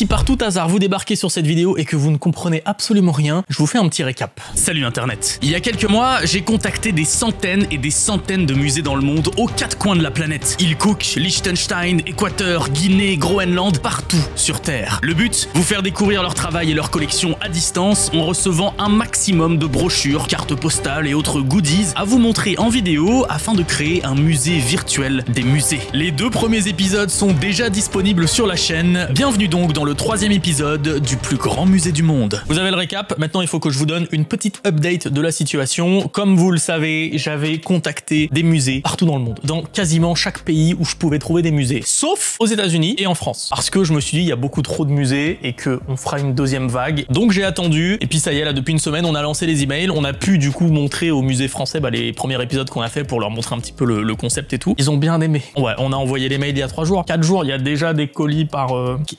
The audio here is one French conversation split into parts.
Si par tout hasard vous débarquez sur cette vidéo et que vous ne comprenez absolument rien, je vous fais un petit récap. Salut Internet. Il y a quelques mois, j'ai contacté des centaines et des centaines de musées dans le monde, aux quatre coins de la planète. Île Cook, Liechtenstein, Équateur, Guinée, Groenland, partout sur Terre. Le but, vous faire découvrir leur travail et leur collection à distance en recevant un maximum de brochures, cartes postales et autres goodies à vous montrer en vidéo afin de créer un musée virtuel des musées. Les 2 premiers épisodes sont déjà disponibles sur la chaîne. Bienvenue donc dans le 3e épisode du plus grand musée du monde. Vous avez le récap, maintenant il faut que je vous donne une petite update de la situation. Comme vous le savez, j'avais contacté des musées partout dans le monde, dans quasiment chaque pays où je pouvais trouver des musées, sauf aux États-Unis et en France. Parce que je me suis dit, il y a beaucoup trop de musées et qu'on fera une 2e vague. Donc j'ai attendu, et puis ça y est, là depuis une semaine, on a lancé les emails, on a pu du coup montrer aux musées français les premiers épisodes qu'on a fait pour leur montrer un petit peu le concept et tout. Ils ont bien aimé. Ouais, on a envoyé les mails il y a 3 jours, 4 jours, il y a déjà des colis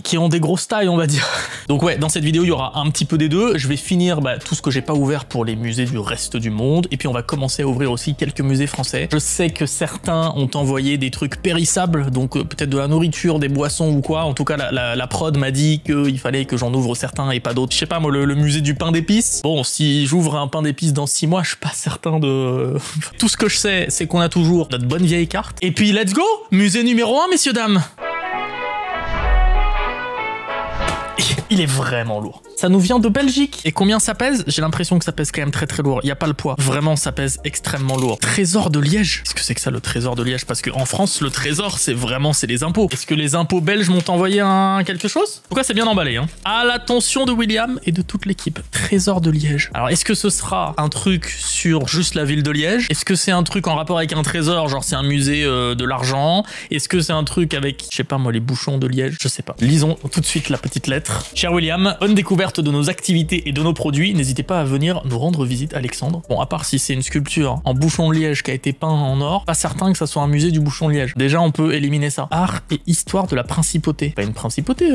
qui ont des grosses tailles, on va dire. Donc ouais, dans cette vidéo, il y aura un petit peu des deux. Je vais finir tout ce que j'ai pas ouvert pour les musées du reste du monde, et puis on va commencer à ouvrir aussi quelques musées français. Je sais que certains ont envoyé des trucs périssables, donc peut-être de la nourriture, des boissons ou quoi. En tout cas, la prod m'a dit qu'il fallait que j'en ouvre certains et pas d'autres. Je sais pas, moi, le musée du pain d'épices. Bon, si j'ouvre un pain d'épices dans 6 mois, je suis pas certain de... Tout ce que je sais, c'est qu'on a toujours notre bonne vieille carte. Et puis, let's go! Musée numéro 1, messieurs, dames! Il est vraiment lourd. Ça nous vient de Belgique. Et combien ça pèse? J'ai l'impression que ça pèse quand même très très lourd. Il n'y a pas le poids. Vraiment, ça pèse extrêmement lourd. Trésor de Liège. Qu'est-ce que c'est que ça, le trésor de Liège? Parce qu'en France, le trésor, c'est les impôts. Est-ce que les impôts belges m'ont envoyé quelque chose? Pourquoi c'est bien emballé, hein? À l'attention de William et de toute l'équipe. Trésor de Liège. Alors, est-ce que ce sera un truc sur juste la ville de Liège? Est-ce que c'est un truc en rapport avec un trésor, genre c'est un musée de l'argent? Est-ce que c'est un truc avec, je sais pas moi, les bouchons de Liège? Je sais pas. Lisons tout de suite la petite lettre. Cher William, bonne découverte de nos activités et de nos produits. N'hésitez pas à venir nous rendre visite, Alexandre. Bon, à part si c'est une sculpture en bouchon de Liège qui a été peint en or, pas certain que ça soit un musée du bouchon de Liège. Déjà, on peut éliminer ça. Art et histoire de la principauté. Pas une principauté,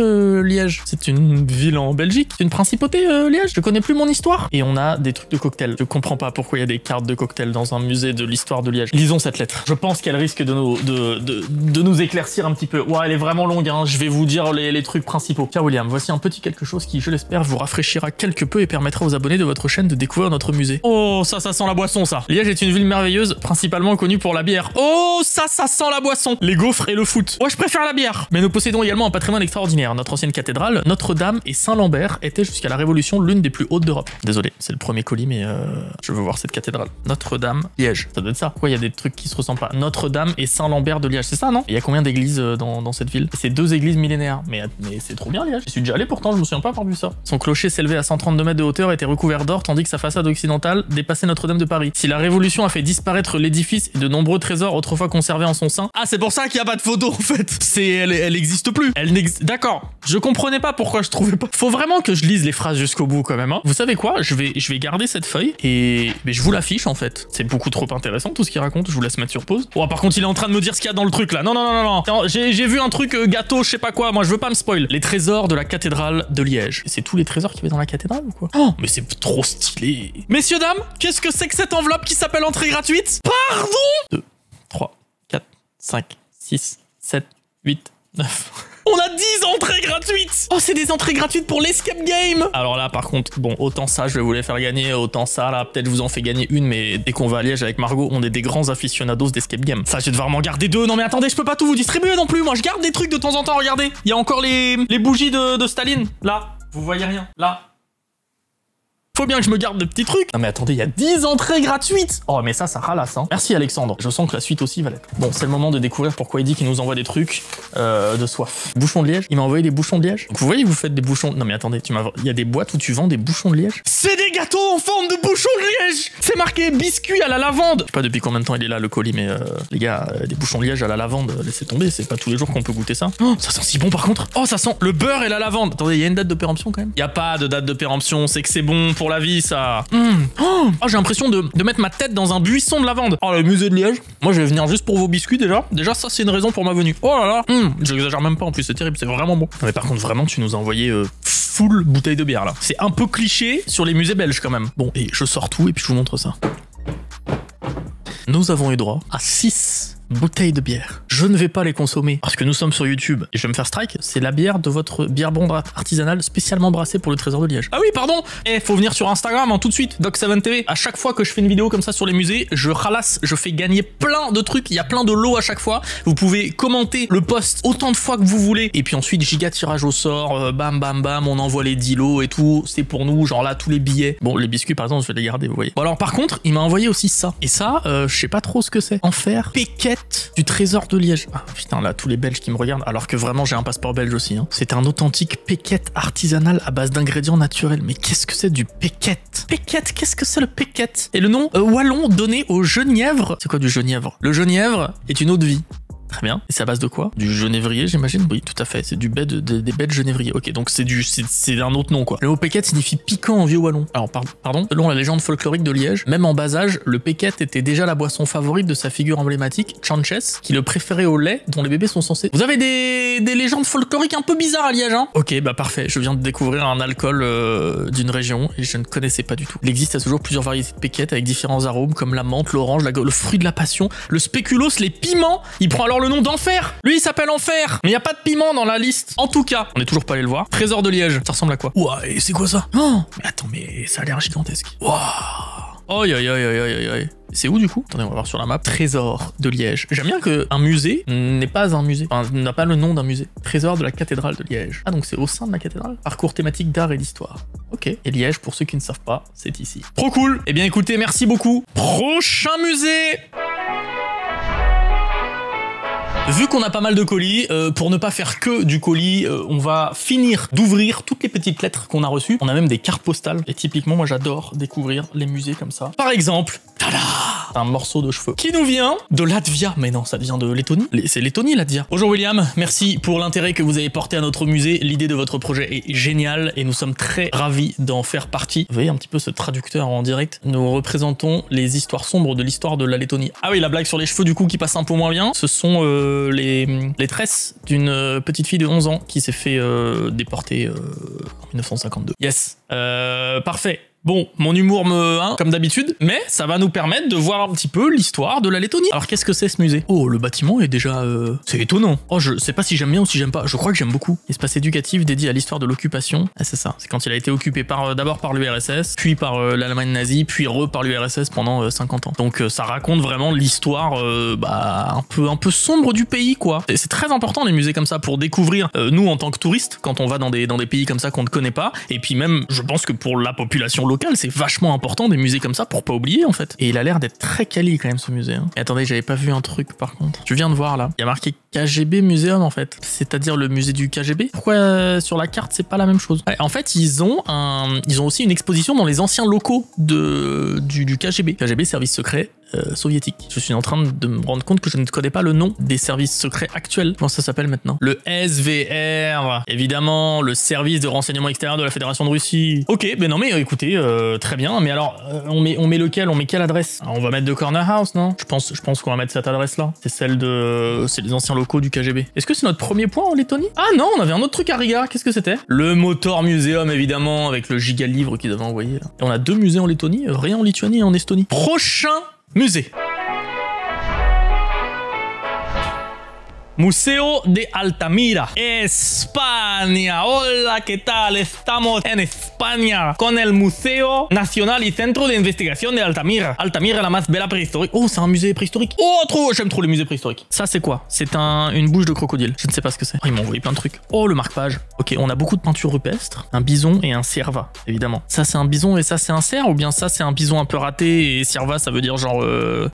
Liège. C'est une ville en Belgique. C'est une principauté, Liège. Je connais plus mon histoire. Et on a des trucs de cocktails. Je comprends pas pourquoi il y a des cartes de cocktails dans un musée de l'histoire de Liège. Lisons cette lettre. Je pense qu'elle risque de nous éclaircir un petit peu. Ouais, elle est vraiment longue, hein. Je vais vous dire les trucs principaux. Cher William, voici un petit quelque chose qui, je l'espère, vous rafraîchira quelque peu et permettra aux abonnés de votre chaîne de découvrir notre musée. Oh, ça sent la boisson, ça. Liège est une ville merveilleuse, principalement connue pour la bière. Oh, ça sent la boisson. Les gaufres et le foot. Ouais, je préfère la bière. Mais nous possédons également un patrimoine extraordinaire. Notre ancienne cathédrale, Notre-Dame et Saint-Lambert étaient jusqu'à la Révolution l'une des plus hautes d'Europe. Désolé, c'est le premier colis, mais je veux voir cette cathédrale. Notre-Dame, Liège. Ça doit être ça. Pourquoi il y a des trucs qui se ressemblent pas? Notre-Dame et Saint-Lambert de Liège. C'est ça, non? Il y a combien d'églises dans cette ville? C'est 2 églises millénaires. Mais c'est trop bien, Liège. Je suis déjà allé, pourtant, je me souviens pas avoir vu ça. Son clocher s'élevait à 132 mètres de hauteur, était recouvert d'or, tandis que sa façade occidentale dépassait Notre-Dame de Paris. Si la Révolution a fait disparaître l'édifice et de nombreux trésors autrefois conservés en son sein... Ah, c'est pour ça qu'il n'y a pas de photo, en fait. Elle existe plus. Elle n'existe... D'accord. Je comprenais pas pourquoi je trouvais pas... Faut vraiment que je lise les phrases jusqu'au bout, quand même, hein. Vous savez quoi? Je vais garder cette feuille et... Mais je vous l'affiche, en fait. C'est beaucoup trop intéressant, tout ce qu'il raconte. Je vous laisse mettre sur pause. Oh, par contre, il est en train de me dire ce qu'il y a dans le truc, là. Non. J'ai vu un truc gâteau, je sais pas quoi. Moi, je veux pas me spoil. Les trésors de la cathédrale de Liège. C'est tous les trésors qu'il y avait dans la cathédrale ou quoi? Oh, mais c'est trop stylé. Messieurs, dames, qu'est-ce que c'est que cette enveloppe qui s'appelle entrée gratuite? Pardon? 2, 3, 4, 5, 6, 7, 8, 9... On a 10 entrées gratuites! Oh, c'est des entrées gratuites pour l'escape game! Alors là, par contre, bon, autant ça, je vais vous les faire gagner, autant ça, là, peut-être je vous en fais gagner une, mais dès qu'on va à Liège avec Margot, on est des grands aficionados d'escape game. Ça, je vais devoir m'en garder 2. Non, mais attendez, je peux pas tout vous distribuer non plus. Moi, je garde des trucs de temps en temps, regardez. Il y a encore les bougies de Staline. Là, vous voyez rien. Là. Faut bien que je me garde de petits trucs. Non mais attendez, il y a 10 entrées gratuites. Oh mais ça ralasse, hein. Merci Alexandre. Je sens que la suite aussi va l'être. Bon, c'est le moment de découvrir pourquoi il dit qu'il nous envoie des trucs de soif. Bouchons de Liège. Il m'a envoyé des bouchons de Liège. Donc vous voyez, vous faites des bouchons... Non mais attendez, il y a des boîtes où tu vends des bouchons de Liège. C'est des gâteaux en forme de bouchons de Liège. C'est marqué biscuits à la lavande. Je sais pas depuis combien de temps il est là, le colis, mais les gars, des bouchons de Liège à la lavande, laissez tomber. C'est pas tous les jours qu'on peut goûter ça. Oh, ça sent si bon par contre. Oh, ça sent le beurre et la lavande. Attendez, il y a une date de péremption quand même? Il y a pas de date de péremption, c'est que c'est bon pour la vie, ça. Oh, j'ai l'impression de mettre ma tête dans un buisson de lavande. Oh, le musée de Liège. Moi, je vais venir juste pour vos biscuits déjà. Déjà, ça, c'est une raison pour ma venue. Oh là là. J'exagère même pas en plus, c'est terrible, c'est vraiment bon. Mais par contre, vraiment, tu nous as envoyé full bouteille de bière là. C'est un peu cliché sur les musées belges quand même. Bon, et je sors tout et puis je vous montre ça. Nous avons eu droit à 6 bouteilles de bière. je ne vais pas les consommer parce que nous sommes sur YouTube et je vais me faire strike. C'est la bière de votre bière blonde artisanale spécialement brassée pour le trésor de Liège. Ah oui, pardon. Faut venir sur Instagram tout de suite, Doc7TV. À chaque fois que je fais une vidéo comme ça sur les musées, je ralasse, je fais gagner plein de trucs. Il y a plein de lots à chaque fois. Vous pouvez commenter le post autant de fois que vous voulez. Et puis ensuite, giga tirage au sort, bam bam bam, on envoie les 10 lots et tout. C'est pour nous, genre là, tous les billets. Bon, les biscuits par exemple, je vais les garder, vous voyez. Bon alors par contre, il m'a envoyé aussi ça. Et ça, je sais pas trop ce que c'est. Enfer, péquette du trésor de Liège. Ah putain, là, tous les Belges qui me regardent, alors que vraiment j'ai un passeport belge aussi. Hein. C'est un authentique péquette artisanal à base d'ingrédients naturels. Mais qu'est-ce que c'est du péquette? Péquette, qu'est-ce que c'est le péquette? Et le nom wallon donné au genièvre. C'est quoi du genièvre? Le genièvre est une eau de vie. Très bien. Et c'est à base de quoi? Du genévrier, j'imagine? Oui, tout à fait. C'est du des baies de genévrier. Ok, donc c'est un autre nom, quoi. Le mot péquette signifie piquant en vieux wallon. Alors, pardon. Selon la légende folklorique de Liège, même en bas âge, le péquette était déjà la boisson favorite de sa figure emblématique, Chanches, qui le préférait au lait dont les bébés sont censés. Vous avez des légendes folkloriques un peu bizarres à Liège, hein? Ok, bah parfait. Je viens de découvrir un alcool d'une région et je ne connaissais pas du tout. Il existe à ce jour plusieurs variétés de péquette avec différents arômes comme la menthe, l'orange, le fruit de la passion, le spéculoos, les piments. Il prend alors le nom d'Enfer. Lui, il s'appelle Enfer. Mais il n'y a pas de piment dans la liste. En tout cas, on n'est toujours pas allé le voir. Trésor de Liège. Ça ressemble à quoi? Ouah, et c'est quoi ça? Oh, mais attends, mais ça a l'air gigantesque. Ouah. Aïe, aïe, aïe, aïe, aïe, aïe. C'est où du coup? Attendez, on va voir sur la map. Trésor de Liège. J'aime bien qu'un musée n'est pas un musée. Enfin, n'a pas le nom d'un musée. Trésor de la cathédrale de Liège. Ah, donc c'est au sein de la cathédrale? Parcours thématique d'art et d'histoire. Ok. Et Liège, pour ceux qui ne savent pas, c'est ici. Trop cool. Eh bien, écoutez, merci beaucoup. Prochain musée. Vu qu'on a pas mal de colis, pour ne pas faire que du colis, on va finir d'ouvrir toutes les petites lettres qu'on a reçues. On a même des cartes postales. Et typiquement, moi j'adore découvrir les musées comme ça. Par exemple, tada, un morceau de cheveux qui nous vient de Latvia. Mais non, ça vient de Lettonie. C'est Lettonie, Latvia. Bonjour William, merci pour l'intérêt que vous avez porté à notre musée. L'idée de votre projet est géniale et nous sommes très ravis d'en faire partie. Vous voyez un petit peu ce traducteur en direct. Nous représentons les histoires sombres de l'histoire de la Lettonie. Ah oui, la blague sur les cheveux du coup qui passe un peu moins bien. Ce sont les tresses d'une petite fille de 11 ans qui s'est fait déporter en 1952. Yes. Parfait. Bon, mon humour comme d'habitude, mais ça va nous permettre de voir un petit peu l'histoire de la Lettonie. Alors qu'est-ce que c'est ce musée? Oh, le bâtiment est déjà... C'est étonnant. Oh, je sais pas si j'aime bien ou si j'aime pas. Je crois que j'aime beaucoup. Espace éducatif dédié à l'histoire de l'occupation. Ah, c'est ça. C'est quand il a été occupé d'abord par l'URSS, puis par l'Allemagne nazie, puis par l'URSS pendant 50 ans. Donc ça raconte vraiment l'histoire un peu sombre du pays, quoi. C'est très important les musées comme ça pour découvrir, nous en tant que touristes, quand on va dans des pays comme ça qu'on ne connaît pas. Et puis même, je pense que pour la population locale, c'est vachement important des musées comme ça pour pas oublier en fait. Et il a l'air d'être très quali quand même ce musée. Hein. Et attendez, j'avais pas vu un truc par contre. Je viens de voir là. Il y a marqué KGB Museum en fait. C'est-à-dire le musée du KGB. Pourquoi sur la carte c'est pas la même chose? Ouais, en fait, ils ont aussi une exposition dans les anciens locaux du KGB. KGB, service secret. Soviétique. Je suis en train de me rendre compte que je ne connais pas le nom des services secrets actuels. Comment ça s'appelle maintenant? Le SVR. Évidemment, le service de renseignement extérieur de la Fédération de Russie. Ok, ben non mais écoutez, très bien. Mais alors, on met lequel? On met quelle adresse? On va mettre The Corner House, non? Je pense qu'on va mettre cette adresse-là. C'est c'est les anciens locaux du KGB. Est-ce que c'est notre premier point en Lettonie? Ah non, on avait un autre truc à Riga. Qu'est-ce que c'était? Le Motor Museum, évidemment, avec le giga livre qu'ils avaient envoyé. Là. Et on a 2 musées en Lettonie, rien en Lituanie et en Estonie. Prochain musée. Museo de Altamira, España. Hola, ¿qué tal? Estamos en España con el Museo Nacional y Centro de Investigación de Altamira. Altamira, la más bella préhistorique. Oh, c'est un musée préhistorique. Oh, trop, j'aime trop les musées préhistoriques. Ça, c'est quoi? C'est une bouche de crocodile. Je ne sais pas ce que c'est. Oh, ils m'ont envoyé plein de trucs. Oh, le marque-page. Ok, on a beaucoup de peintures rupestres. Un bison et un cerva, évidemment. Ça, c'est un bison et ça, c'est un cerf? Ou bien ça, c'est un bison un peu raté et cerva, ça veut dire genre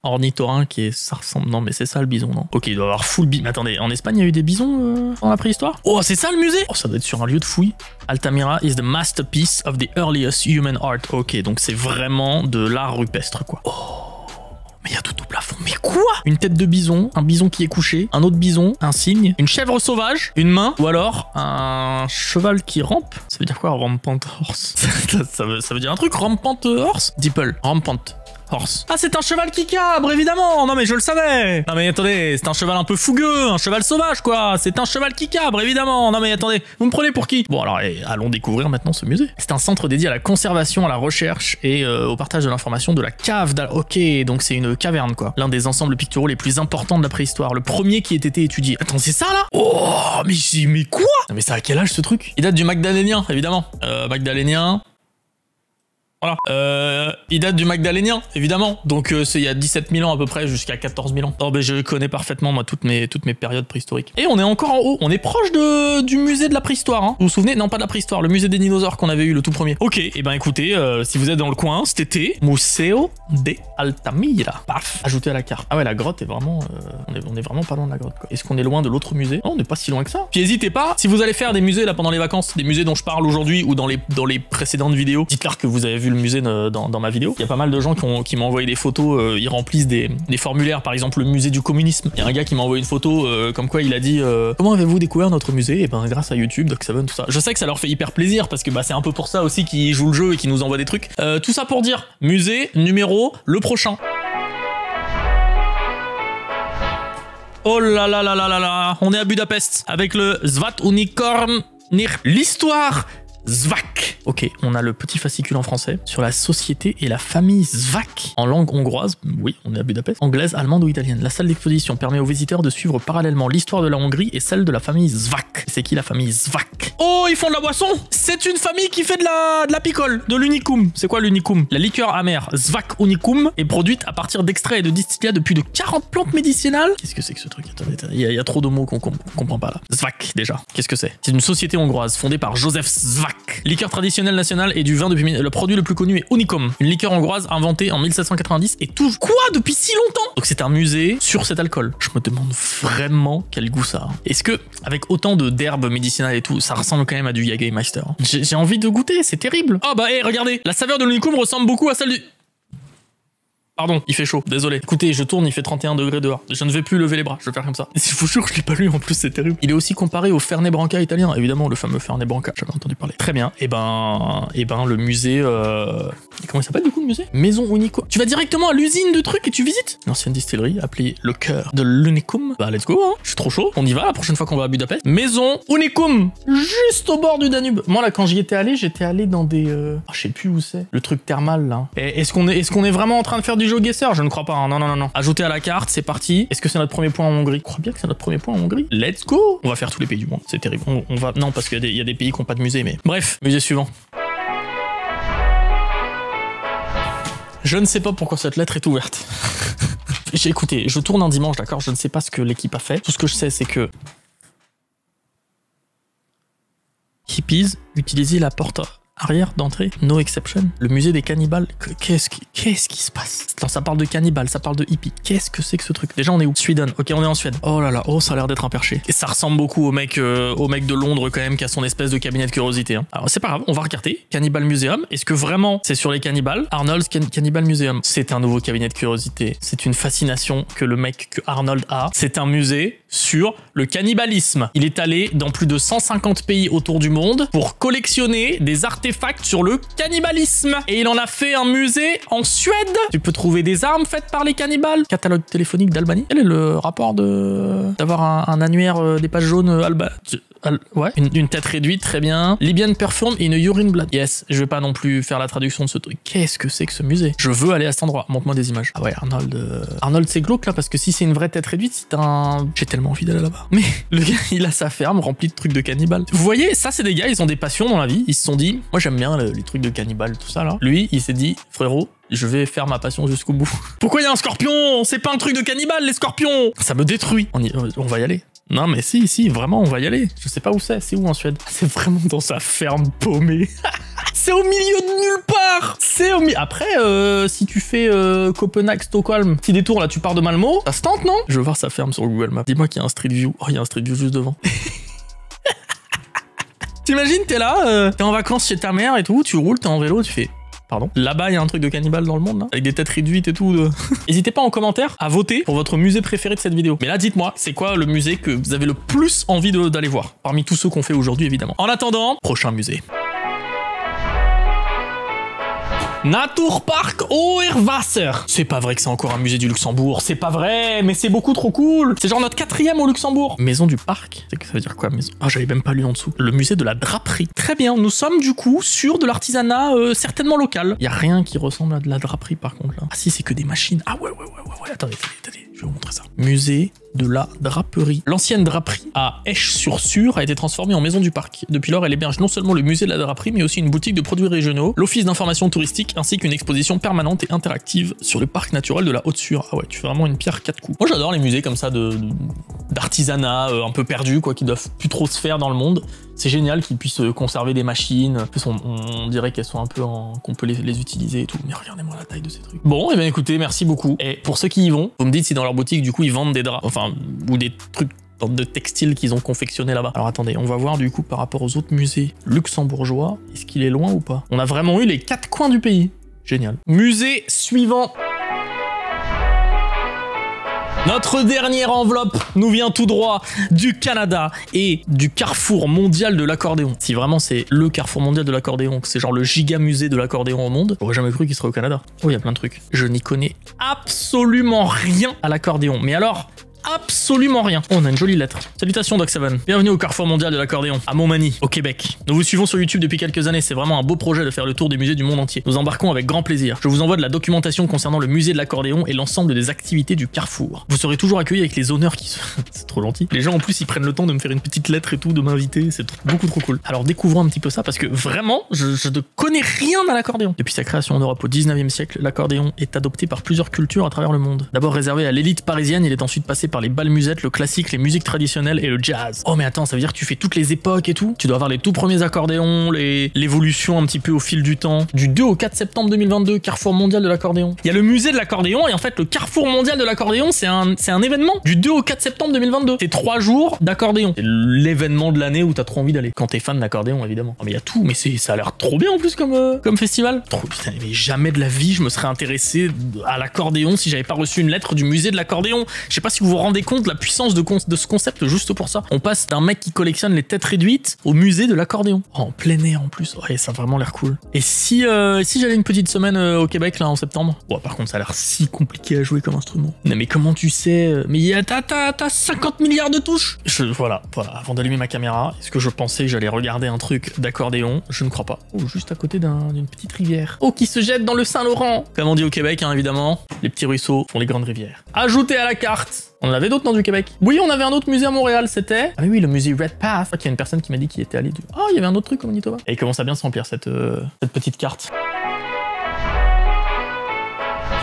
ornithorynque et ça ressemble... Non, mais c'est ça le bison, non? Ok, il doit y avoir full bison. Mais attendez, en Espagne, il y a eu des bisons dans la préhistoire? Oh, c'est ça le musée? Oh, ça doit être sur un lieu de fouille. Altamira is the masterpiece of the earliest human art. Ok, donc c'est vraiment de l'art rupestre, quoi. Oh, mais il y a tout au plafond. Mais quoi? Une tête de bison, un bison qui est couché, un autre bison, un cygne, une chèvre sauvage, une main, ou alors un cheval qui rampe. Ça veut dire quoi, rampant horse? ça veut dire un truc, rampant horse? Dipple, rampant Horse. Ah, c'est un cheval qui cabre, évidemment. Non, mais je le savais. Non, mais attendez, c'est un cheval un peu fougueux, un cheval sauvage, quoi. C'est un cheval qui cabre, évidemment. Non, mais attendez, vous me prenez pour qui? Bon, alors, allons découvrir maintenant ce musée. C'est un centre dédié à la conservation, à la recherche et au partage de l'information de la cave. Ok, donc c'est une caverne, quoi. L'un des ensembles picturaux les plus importants de la préhistoire. Le premier qui ait été étudié. Attends, c'est ça, là? Oh, mais quoi? Non, mais c'est à quel âge, ce truc? Il date du Magdalénien, évidemment. Magdalénien... Voilà. Il date du Magdalénien, évidemment. Donc c'est il y a 17 000 ans à peu près, jusqu'à 14 000 ans. Oh, ben, je connais parfaitement, moi, toutes mes périodes préhistoriques. Et on est encore en haut. On est proche du musée de la préhistoire. Hein. Vous vous souvenez? Non, pas de la préhistoire. Le musée des dinosaures qu'on avait eu, le tout premier. Ok, et ben écoutez, si vous êtes dans le coin, cet été, Museo de Altamira. Paf, ajouté à la carte. Ah ouais, la grotte est vraiment... on est vraiment pas loin de la grotte, quoi. Est-ce qu'on est loin de l'autre musée? Non, on n'est pas si loin que ça. Puis n'hésitez pas, si vous allez faire des musées là pendant les vacances, des musées dont je parle aujourd'hui ou dans les précédentes vidéos, dites-leur que vous avez vu le musée dans ma vidéo. Il y a pas mal de gens qui m'ont envoyé des photos, ils remplissent des formulaires, par exemple le musée du communisme. Il y a un gars qui m'a envoyé une photo comme quoi il a dit comment avez-vous découvert notre musée? Et ben grâce à YouTube, Doc7, tout ça. Je sais que ça leur fait hyper plaisir parce que bah, c'est un peu pour ça aussi qu'ils jouent le jeu et qu'ils nous envoient des trucs. Tout ça pour dire musée numéro le prochain. Oh là là là là là là, on est à Budapest avec le Zvat Unicorn l'histoire Zvak. Ok, on a le petit fascicule en français sur la société et la famille Zvak en langue hongroise. Oui, on est à Budapest. Anglaise, allemande ou italienne. La salle d'exposition permet aux visiteurs de suivre parallèlement l'histoire de la Hongrie et celle de la famille Zvak. C'est qui la famille Zvak? Oh, ils font de la boisson! C'est une famille qui fait de la picole, de l'unicum. C'est quoi l'unicum? La liqueur amère Zvak Unicum est produite à partir d'extraits et de distillats de plus de 40 plantes médicinales. Qu'est-ce que c'est que ce truc? Attendez, il y a trop de mots qu'on comprend pas là. Zvak, déjà. Qu'est-ce que c'est? C'est une société hongroise fondée par Joseph Zvak. Liqueur traditionnelle nationale et du vin depuis... Le produit le plus connu est Unicum, une liqueur hongroise inventée en 1790 et tout... Quoi? Depuis si longtemps? Donc c'est un musée sur cet alcool. Je me demande vraiment quel goût ça a. Est-ce que, avec autant d'herbes médicinales et tout, ça ressemble quand même à du Jägermeister? J'ai envie de goûter, c'est terrible. Oh bah, hé, regardez, la saveur de l'Unicum ressemble beaucoup à celle du... Pardon, il fait chaud, désolé. Écoutez, je tourne, il fait 31 degrés dehors. Je ne vais plus lever les bras, je vais faire comme ça. Je vous jure, je l'ai pas lu en plus, c'est terrible. Il est aussi comparé au Fernet Branca italien, évidemment, le fameux Fernet Branca, j'avais entendu parler. Très bien, et ben le musée... Comment il s'appelle du coup le musée? Maison Unicum. Tu vas directement à l'usine de trucs et tu visites l'ancienne distillerie appelée le cœur de l'Unicum. Bah let's go, hein. Je suis trop chaud, on y va la prochaine fois qu'on va à Budapest. Maison Unicum, juste au bord du Danube. Moi là, quand j'y étais allé dans des... je sais plus où c'est. Le truc thermal là. Est-ce qu'on est vraiment en train de faire du GeoGuessr? Je ne crois pas, hein. Non. Ajouter à la carte, c'est parti. Est-ce que c'est notre premier point en Hongrie? Je crois bien que c'est notre premier point en Hongrie. Let's go. On va faire tous les pays du monde, c'est terrible. On va... Non, parce qu'il y a des pays qui n'ont pas de musée, mais... Bref, musée suivant. Je ne sais pas pourquoi cette lettre est ouverte. Écoutez, je tourne un dimanche, d'accord? Je ne sais pas ce que l'équipe a fait. Tout ce que je sais, c'est que... Hippies, utilisez la porte arrière d'entrée, no exception. Le musée des cannibales, qu'est-ce qui se passe? Non, ça parle de cannibales, ça parle de hippies. Qu'est-ce que c'est que ce truc? Déjà, on est où? Sweden. Ok, on est en Suède. Oh là là, oh, ça a l'air d'être un perché. Et ça ressemble beaucoup au mec de Londres quand même, qui a son espèce de cabinet de curiosité. Hein. Alors, c'est pas grave, on va regarder. Cannibal Museum. Est-ce que vraiment c'est sur les cannibales? Arnold's Cannibal Museum. C'est un nouveau cabinet de curiosité. C'est une fascination que le mec que Arnold a. C'est un musée sur le cannibalisme. Il est allé dans plus de 150 pays autour du monde pour collectionner des artefacts sur le cannibalisme. Et il en a fait un musée en Suède. Tu peux trouver des armes faites par les cannibales. Catalogue téléphonique d'Albanie. Quel est le rapport d'avoir un annuaire des pages jaunes ouais, une tête réduite, très bien. Libyan perform in a urine blood. Yes, je vais pas non plus faire la traduction de ce truc. Qu'est-ce que c'est que ce musée? Je veux aller à cet endroit. Montre-moi des images. Ah ouais, Arnold, c'est glauque là, parce que si c'est une vraie tête réduite, c'est un... J'ai tellement envie d'aller là-bas. Mais le gars, il a sa ferme remplie de trucs de cannibales. Vous voyez, ça c'est des gars, ils ont des passions dans la vie. Ils se sont dit, moi j'aime bien les trucs de cannibales, tout ça là. Lui, il s'est dit, frérot, je vais faire ma passion jusqu'au bout. Pourquoi il y a un scorpion? C'est pas un truc de cannibale, les scorpions! Ça me détruit. On va y aller. Non mais si, vraiment, on va y aller. Je sais pas où c'est où en Suède? C'est vraiment dans sa ferme paumée. C'est au milieu de nulle part. C'est au milieu... Après, si tu fais Copenhague, Stockholm, petit détour là, tu pars de Malmö, ça se tente, non? Je veux voir sa ferme sur Google Maps. Dis-moi qu'il y a un Street View. Oh, il y a un Street View juste devant. T'imagines, t'es là, t'es en vacances chez ta mère et tout, tu roules, t'es en vélo, tu fais... Pardon. Là-bas, il y a un truc de cannibale dans le monde, là, avec des têtes réduites et tout. N'hésitez pas en commentaire à voter pour votre musée préféré de cette vidéo. Mais là, dites-moi, c'est quoi le musée que vous avez le plus envie d'aller voir? Parmi tous ceux qu'on fait aujourd'hui, évidemment. En attendant, prochain musée. Naturpark Oerwasser. C'est pas vrai que c'est encore un musée du Luxembourg. C'est pas vrai, mais c'est beaucoup trop cool. C'est genre notre 4e au Luxembourg. Maison du parc. Ça veut dire quoi, maison? Ah, j'avais même pas lu en dessous. Le musée de la draperie. Très bien, nous sommes du coup sur de l'artisanat certainement local. Y a rien qui ressemble à de la draperie par contre là. Ah si, c'est que des machines. Ah ouais. Attendez. Je vais vous montrer ça. Musée de la draperie. L'ancienne draperie à Esch-sur-Sûre a été transformée en maison du parc. Depuis lors, elle héberge non seulement le musée de la draperie, mais aussi une boutique de produits régionaux, l'office d'information touristique, ainsi qu'une exposition permanente et interactive sur le parc naturel de la Haute-Sûre. Ah ouais, tu fais vraiment une pierre 4 coups. Moi, j'adore les musées comme ça d'artisanat un peu perdu, quoi, qui doivent plus trop se faire dans le monde. C'est génial qu'ils puissent conserver des machines. En plus, on dirait qu'elles sont un peu qu'on peut les utiliser et tout. Mais regardez-moi la taille de ces trucs. Bon, et bien écoutez, merci beaucoup. Et pour ceux qui y vont, vous me dites si dans leur boutique, du coup, ils vendent des draps, enfin, ou des trucs de textiles qu'ils ont confectionnés là-bas. Alors attendez, on va voir du coup par rapport aux autres musées luxembourgeois, est-ce qu'il est loin ou pas? On a vraiment eu les 4 coins du pays. Génial. Musée suivant. Notre dernière enveloppe nous vient tout droit du Canada et du carrefour mondial de l'accordéon. Si vraiment c'est le carrefour mondial de l'accordéon, que c'est genre le giga musée de l'accordéon au monde, j'aurais jamais cru qu'il serait au Canada. Oh, il y a plein de trucs. Je n'y connais absolument rien à l'accordéon. Mais alors, absolument rien. Oh, on a une jolie lettre. Salutations Doc7. Bienvenue au Carrefour mondial de l'accordéon, à Montmagny, au Québec. Nous vous suivons sur YouTube depuis quelques années, c'est vraiment un beau projet de faire le tour des musées du monde entier. Nous embarquons avec grand plaisir. Je vous envoie de la documentation concernant le musée de l'accordéon et l'ensemble des activités du Carrefour. Vous serez toujours accueillis avec les honneurs qui se... C'est trop gentil. Les gens en plus ils prennent le temps de me faire une petite lettre et tout, de m'inviter, c'est beaucoup trop cool. Alors découvrons un petit peu ça parce que vraiment, je ne connais rien à l'accordéon. Depuis sa création en Europe au 19e siècle, l'accordéon est adopté par plusieurs cultures à travers le monde. D'abord réservé à l'élite parisienne, il est ensuite passé par les bals musettes, le classique, les musiques traditionnelles et le jazz. Oh mais attends, ça veut dire que tu fais toutes les époques et tout? Tu dois avoir les tout premiers accordéons, l'évolution un petit peu au fil du temps. Du 2 au 4 septembre 2022, Carrefour mondial de l'accordéon. Il y a le musée de l'accordéon et en fait le Carrefour mondial de l'accordéon c'est un événement du 2 au 4 septembre 2022. C'est 3 jours d'accordéon. C'est l'événement de l'année où t'as trop envie d'aller. Quand t'es fan d'accordéon évidemment. Oh, mais il y a tout, mais ça a l'air trop bien en plus comme festival. Trop, putain, mais jamais de la vie je me serais intéressé à l'accordéon si j'avais pas reçu une lettre du musée de l'accordéon. Je sais pas si vous vous rendez compte la puissance de ce concept juste pour ça. On passe d'un mec qui collectionne les têtes réduites au musée de l'accordéon. Oh, en plein air en plus. Ouais, ça a vraiment l'air cool. Et si j'allais une petite semaine au Québec là en septembre? Bon, par contre, ça a l'air si compliqué à jouer comme instrument. Non, mais comment tu sais? Mais t'as 50 milliards de touches. Voilà. Avant d'allumer ma caméra, est-ce que je pensais que j'allais regarder un truc d'accordéon? Je ne crois pas. Oh, juste à côté d'une petite rivière. Oh, qui se jette dans le Saint-Laurent. Comme on dit au Québec, hein, évidemment. Les petits ruisseaux font les grandes rivières. Ajouté à la carte. On en avait d'autres dans du Québec. Oui, on avait un autre musée à Montréal, c'était... Ah oui, le musée Redpath. Il y a une personne qui m'a dit qu'il était allé du... Ah, il y avait un autre truc au Manitoba. Et il commence à bien se remplir cette petite carte.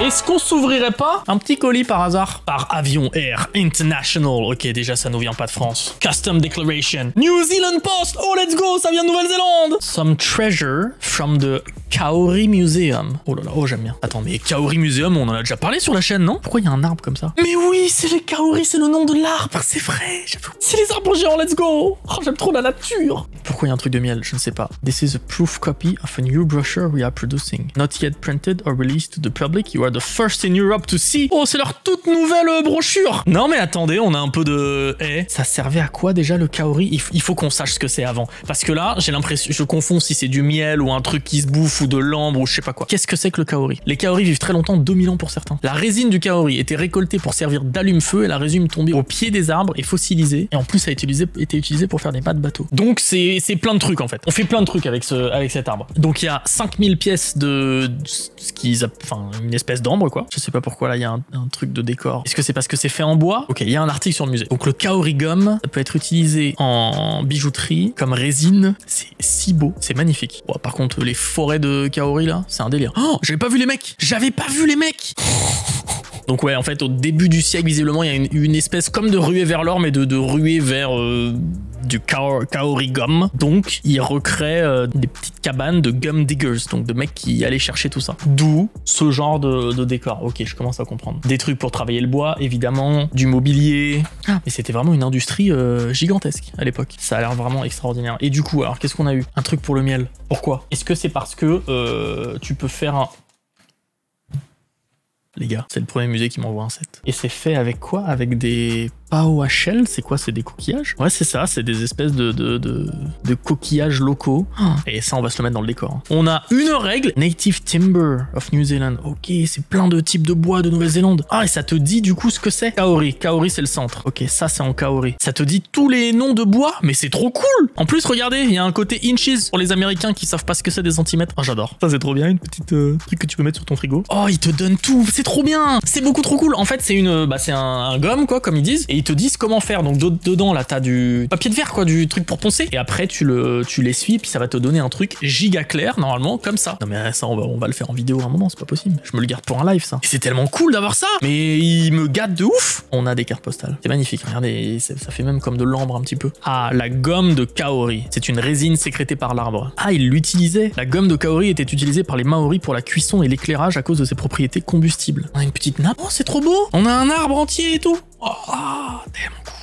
Est-ce qu'on s'ouvrirait pas un petit colis par hasard? Par Avion Air International. Ok, déjà ça nous vient pas de France. Custom Declaration. New Zealand Post. Oh, let's go, ça vient de Nouvelle-Zélande. Some treasure from the Kaori Museum. Oh là là, oh j'aime bien. Attends, mais Kaori Museum, on en a déjà parlé sur la chaîne, non? Pourquoi il y a un arbre comme ça? Mais oui, c'est les Kaori, c'est le nom de l'arbre, c'est vrai. C'est les arbres géants, let's go. Oh, j'aime trop la nature. Pourquoi il y a un truc de miel? Je ne sais pas. This is a proof copy of a new brochure we are producing. Not yet printed or released to the public. You are the first in Europe to see. Oh, c'est leur toute nouvelle brochure. Non mais attendez, on a un peu de... ça servait à quoi déjà le Kaori? Il faut qu'on sache ce que c'est avant. Parce que là, j'ai l'impression... Je confonds si c'est du miel ou un truc qui se bouffe ou de l'ambre ou je sais pas quoi. Qu'est-ce que c'est que le Kaori? Les Kaori vivent très longtemps, 2000 ans pour certains. La résine du Kaori était récoltée pour servir d'allume-feu et la résine tombée au pied des arbres et fossilisée. Et en plus, ça a été utilisé pour faire des mâts de bateau. Donc c'est plein de trucs en fait. On fait plein de trucs avec cet arbre. Donc il y a 5000 pièces de ce qu'ils... Enfin, une espèce d'ambre quoi. Je sais pas pourquoi là il y a un truc de décor. Est-ce que c'est parce que c'est fait en bois? Ok, il y a un article sur le musée. Donc le Kaori gum, ça peut être utilisé en bijouterie, comme résine. C'est si beau, c'est magnifique. Bon, par contre, les forêts de Kaori là, c'est un délire. Oh, j'avais pas vu les mecs. Donc ouais, en fait, au début du siècle, visiblement, il y a une espèce comme de ruée vers l'or, mais de ruée vers du Kaori gum. Donc, ils recréent des petites cabanes de gum diggers, donc de mecs qui allaient chercher tout ça. D'où ce genre de décor. Ok, je commence à comprendre. Des trucs pour travailler le bois, évidemment, du mobilier. Ah, mais c'était vraiment une industrie gigantesque à l'époque. Ça a l'air vraiment extraordinaire. Et du coup, alors, qu'est-ce qu'on a eu? Un truc pour le miel. Pourquoi? Est-ce que c'est parce que tu peux faire un... Les gars, c'est le premier musée qui m'envoie un set. Et c'est fait avec quoi? Avec des Pao à shell, c'est quoi? C'est des coquillages? Ouais, c'est ça, c'est des espèces de coquillages locaux. Et ça, on va se le mettre dans le décor. On a une règle, Native Timber of New Zealand. Ok, c'est plein de types de bois de Nouvelle-Zélande. Ah, et ça te dit du coup ce que c'est. Kaori. Kaori, c'est le centre. Ok, ça, c'est en Kaori. Ça te dit tous les noms de bois, mais c'est trop cool. En plus, regardez, il y a un côté inches pour les Américains qui savent pas ce que c'est des centimètres. Oh, j'adore. Ça, c'est trop bien, une petite truc que tu peux mettre sur ton frigo. Oh, il te donne tout. C'est trop bien. C'est beaucoup trop cool. En fait, c'est un gomme, quoi, comme ils disent. Et ils te disent comment faire. Donc, dedans, là, t'as du papier de verre, quoi, du truc pour poncer. Et après, tu l'essuies, puis ça va te donner un truc giga clair, normalement, comme ça. Non, mais ça, on va le faire en vidéo à un moment, c'est pas possible. Je me le garde pour un live, ça. Et c'est tellement cool d'avoir ça. Mais il me gâte de ouf. On a des cartes postales. C'est magnifique. Regardez, ça fait même comme de l'ambre un petit peu. Ah, la gomme de Kaori. C'est une résine sécrétée par l'arbre. Ah, il l'utilisait. La gomme de Kaori était utilisée par les Maoris pour la cuisson et l'éclairage à cause de ses propriétés combustibles. On a une petite nappe. Oh, c'est trop beau. On a un arbre entier et tout. Oh, tellement cool.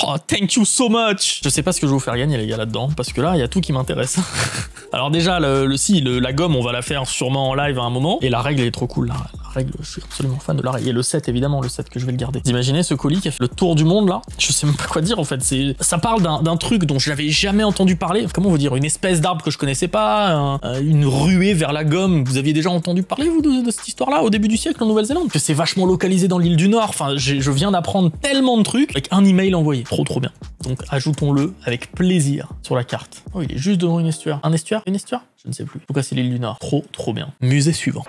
Oh, thank you so much. Je sais pas ce que je vais vous faire gagner, les gars, là-dedans, parce que là, il y a tout qui m'intéresse. Alors déjà, la gomme, on va la faire sûrement en live à un moment, et la règle, elle est trop cool. La règle, je suis absolument fan de la règle. Et le set, évidemment, le set que je vais le garder. Vous imaginez ce colis qui a fait le tour du monde, là? Je sais même pas quoi dire, en fait. Ça parle d'un truc dont je n'avais jamais entendu parler. Comment vous dire? Une espèce d'arbre que je connaissais pas, une ruée vers la gomme. Vous aviez déjà entendu parler, vous, de cette histoire-là, au début du siècle, en Nouvelle-Zélande? Que c'est vachement localisé dans l'île du Nord. Enfin, je viens d'apprendre tellement de trucs avec un email envoyé. Trop bien. Donc, ajoutons-le avec plaisir sur la carte. Oh, il est juste devant une estuaire. Un estuaire? Une estuaire? Je ne sais plus. En tout cas, c'est l'île du Nord. Trop bien. Musée suivant.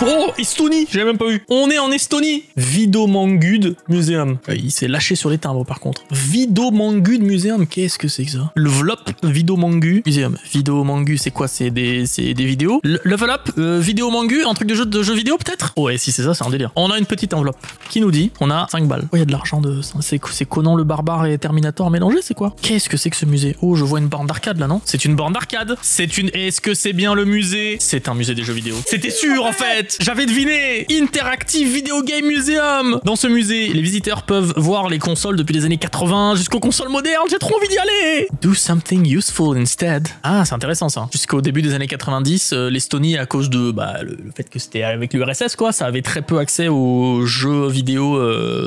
Oh, Estonie, j'ai même pas vu. On est en Estonie. Vidomangud Museum. Il s'est lâché sur les timbres par contre. Vidomangud Museum, qu'est-ce que c'est que ça? Level Up Vidomangu Museum. Vidomangu, c'est quoi? C'est des vidéos. Level Up Vidomangu, un truc de jeu vidéo peut-être? Ouais, si c'est ça, c'est un délire. On a une petite enveloppe qui nous dit on a 5 balles. Oh, il y a de l'argent de ça. C'est Conan le barbare et Terminator mélangés, c'est quoi? Qu'est-ce que c'est que ce musée? Oh, je vois une borne d'arcade là, non? C'est une borne d'arcade. Est-ce que c'est bien le musée? C'est un musée des jeux vidéo. C'était sûr en fait. J'avais deviné. Interactive Video Game Museum. Dans ce musée, les visiteurs peuvent voir les consoles depuis les années 80 jusqu'aux consoles modernes. J'ai trop envie d'y aller. Do something useful instead. Ah, c'est intéressant ça. Jusqu'au début des années 90, l'Estonie, à cause de le fait que c'était avec l'URSS, quoi, ça avait très peu accès aux jeux vidéo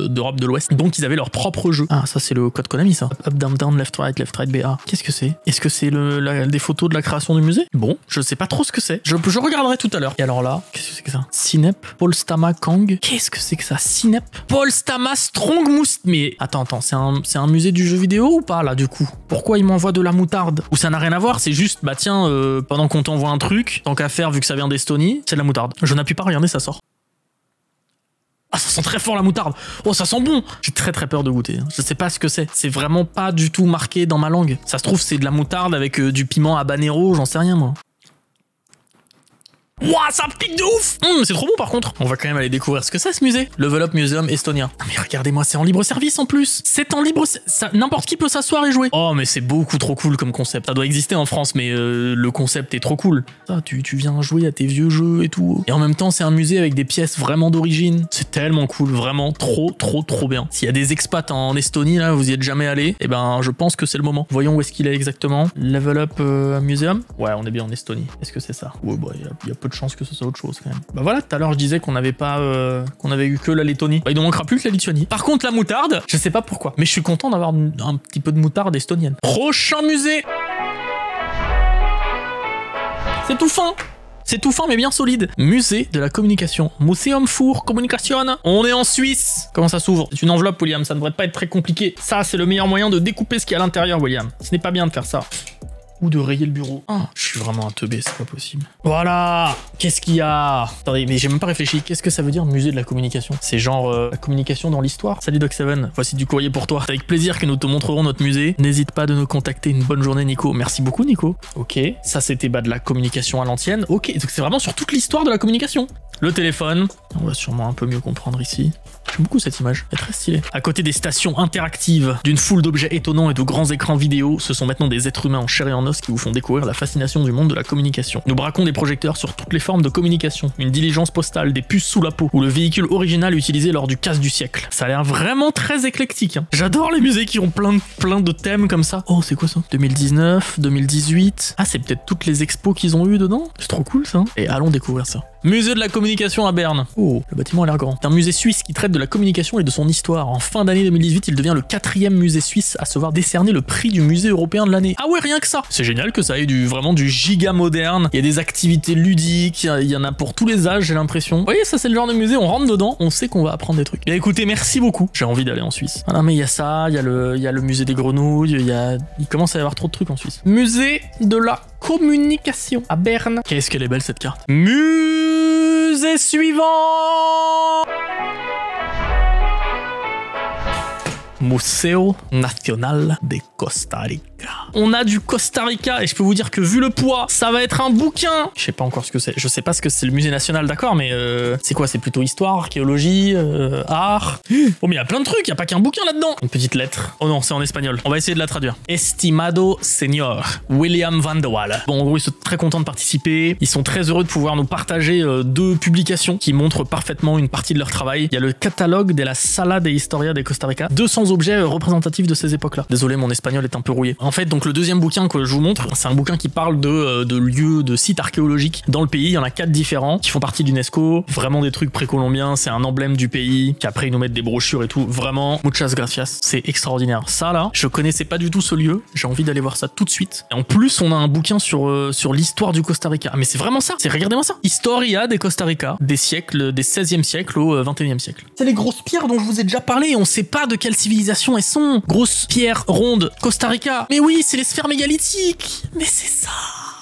d'Europe de l'Ouest. Donc ils avaient leur propre jeu. Ah, ça c'est le code Konami, ça. Up, down, down, left, right, BA. Qu'est-ce que c'est? Est-ce que c'est des photos de la création du musée? Bon, je sais pas trop ce que c'est. Je regarderai tout à l'heure. Et alors là, qu'est-ce que c'est que ça? Sinep, Polstama Kang. Qu'est-ce que c'est que ça? Sinep, Polstama Strong Mousse. Mais attends, c'est un musée du jeu vidéo ou pas là du coup? Pourquoi il m'envoie de la moutarde? Ou ça n'a rien à voir? C'est juste, bah tiens, pendant qu'on t'envoie un truc, tant qu'à faire vu que ça vient d'Estonie, c'est de la moutarde. Je n'appuie pas, regardez, ça sort. Ah, ça sent très fort la moutarde. Oh, ça sent bon. J'ai très peur de goûter. Je sais pas ce que c'est. C'est vraiment pas du tout marqué dans ma langue. Ça se trouve, c'est de la moutarde avec du piment habanero, j'en sais rien moi. Ouah, ça pique de ouf. C'est trop bon par contre. On va quand même aller découvrir ce que c'est ce musée. Level Up Museum estonien. Ah, mais regardez-moi, c'est en libre service en plus. C'est en libre... N'importe qui peut s'asseoir et jouer. Oh, mais c'est beaucoup trop cool comme concept. Ça doit exister en France, mais le concept est trop cool. Ça, tu viens jouer à tes vieux jeux et tout. Et en même temps, c'est un musée avec des pièces vraiment d'origine. C'est tellement cool, vraiment trop bien. S'il y a des expats en Estonie, là, vous y êtes jamais allé, eh ben, je pense que c'est le moment. Voyons où est-ce qu'il est exactement. Level Up Museum. Ouais, on est bien en Estonie. Est-ce que c'est ça? Ouais, bah, il y a peu de chance que ce soit autre chose quand même. Bah voilà, tout à l'heure je disais qu'on avait pas qu'on avait eu que la Lettonie. Bah il ne manquera plus que la Lituanie. Par contre la moutarde, je sais pas pourquoi, mais je suis content d'avoir un petit peu de moutarde estonienne. Prochain musée. C'est tout fin. C'est tout fin mais bien solide. Musée de la communication. Museum für Kommunikation. On est en Suisse. Comment ça s'ouvre? C'est une enveloppe, William, ça ne devrait pas être très compliqué. Ça, c'est le meilleur moyen de découper ce qu'il y a à l'intérieur, William. Ce n'est pas bien de faire ça. Ou de rayer le bureau. Oh, je suis vraiment un teubé, c'est pas possible. Voilà. Qu'est-ce qu'il y a? Attendez, mais j'ai même pas réfléchi. Qu'est-ce que ça veut dire musée de la communication? C'est genre la communication dans l'histoire. Salut Doc7, voici du courrier pour toi. C'est avec plaisir que nous te montrerons notre musée. N'hésite pas de nous contacter. Une bonne journée Nico. Merci beaucoup Nico. Ok, ça c'était de la communication à l'ancienne. Ok, donc c'est vraiment sur toute l'histoire de la communication. Le téléphone, on va sûrement un peu mieux comprendre ici. J'aime beaucoup cette image, elle est très stylée. À côté des stations interactives, d'une foule d'objets étonnants et de grands écrans vidéo, ce sont maintenant des êtres humains en chair et en os qui vous font découvrir la fascination du monde de la communication. Nous braquons des projecteurs sur toutes les formes de communication, une diligence postale, des puces sous la peau, ou le véhicule original utilisé lors du casse du siècle. Ça a l'air vraiment très éclectique. Hein. J'adore les musées qui ont plein de thèmes comme ça. Oh, c'est quoi ça? 2019, 2018... Ah, c'est peut-être toutes les expos qu'ils ont eu dedans? C'est trop cool ça. Et allons découvrir ça. Musée de la communication à Berne. Oh, le bâtiment a l'air grand. C'est un musée suisse qui traite de la communication et de son histoire. En fin d'année 2018, il devient le 4e musée suisse à se voir décerner le prix du musée européen de l'année. Ah ouais, rien que ça. C'est génial que ça ait vraiment du giga moderne. Il y a des activités ludiques, il y en a pour tous les âges, j'ai l'impression. Vous voyez, ça c'est le genre de musée, on rentre dedans, on sait qu'on va apprendre des trucs. Et écoutez, merci beaucoup. J'ai envie d'aller en Suisse. Ah non, mais il y a ça, il y a le musée des grenouilles, il commence à y avoir trop de trucs en Suisse. Musée de la communication à Berne. Qu'est-ce qu'elle est belle cette carte. Musée suivant. Museo Nacional de Costa Rica. On a du Costa Rica et je peux vous dire que vu le poids, ça va être un bouquin. Je sais pas encore ce que c'est. Je sais pas ce que c'est le musée national, d'accord, mais c'est quoi? C'est plutôt histoire, archéologie, art. Oh mais il y a plein de trucs, il y a pas qu'un bouquin là-dedans. Une petite lettre. Oh non, c'est en espagnol. On va essayer de la traduire. Estimado señor William Van de Waal. Bon, en gros, ils sont très contents de participer. Ils sont très heureux de pouvoir nous partager 2 publications qui montrent parfaitement une partie de leur travail. Il y a le catalogue de la Sala de Historia de Costa Rica. 200 objets représentatifs de ces époques-là. Désolé, mon espagnol est un peu rouillé. En fait, donc le deuxième bouquin que je vous montre, c'est un bouquin qui parle de lieux, de sites archéologiques dans le pays. Il y en a 4 différents qui font partie d'UNESCO. Vraiment des trucs précolombiens. C'est un emblème du pays. Puis après, ils nous mettent des brochures et tout. Vraiment, muchas gracias. C'est extraordinaire. Ça, là, je connaissais pas du tout ce lieu. J'ai envie d'aller voir ça tout de suite. Et en plus, on a un bouquin sur l'histoire du Costa Rica. Ah, mais c'est vraiment ça. Regardez-moi ça. Historia de Costa Rica. Des siècles, des 16e siècle au 21e siècle. C'est les grosses pierres dont je vous ai déjà parlé. Et on sait pas de quelle civilisation elles sont. Grosses pierres rondes. Costa Rica. Mais oui, c'est les sphères mégalithiques. Mais c'est ça.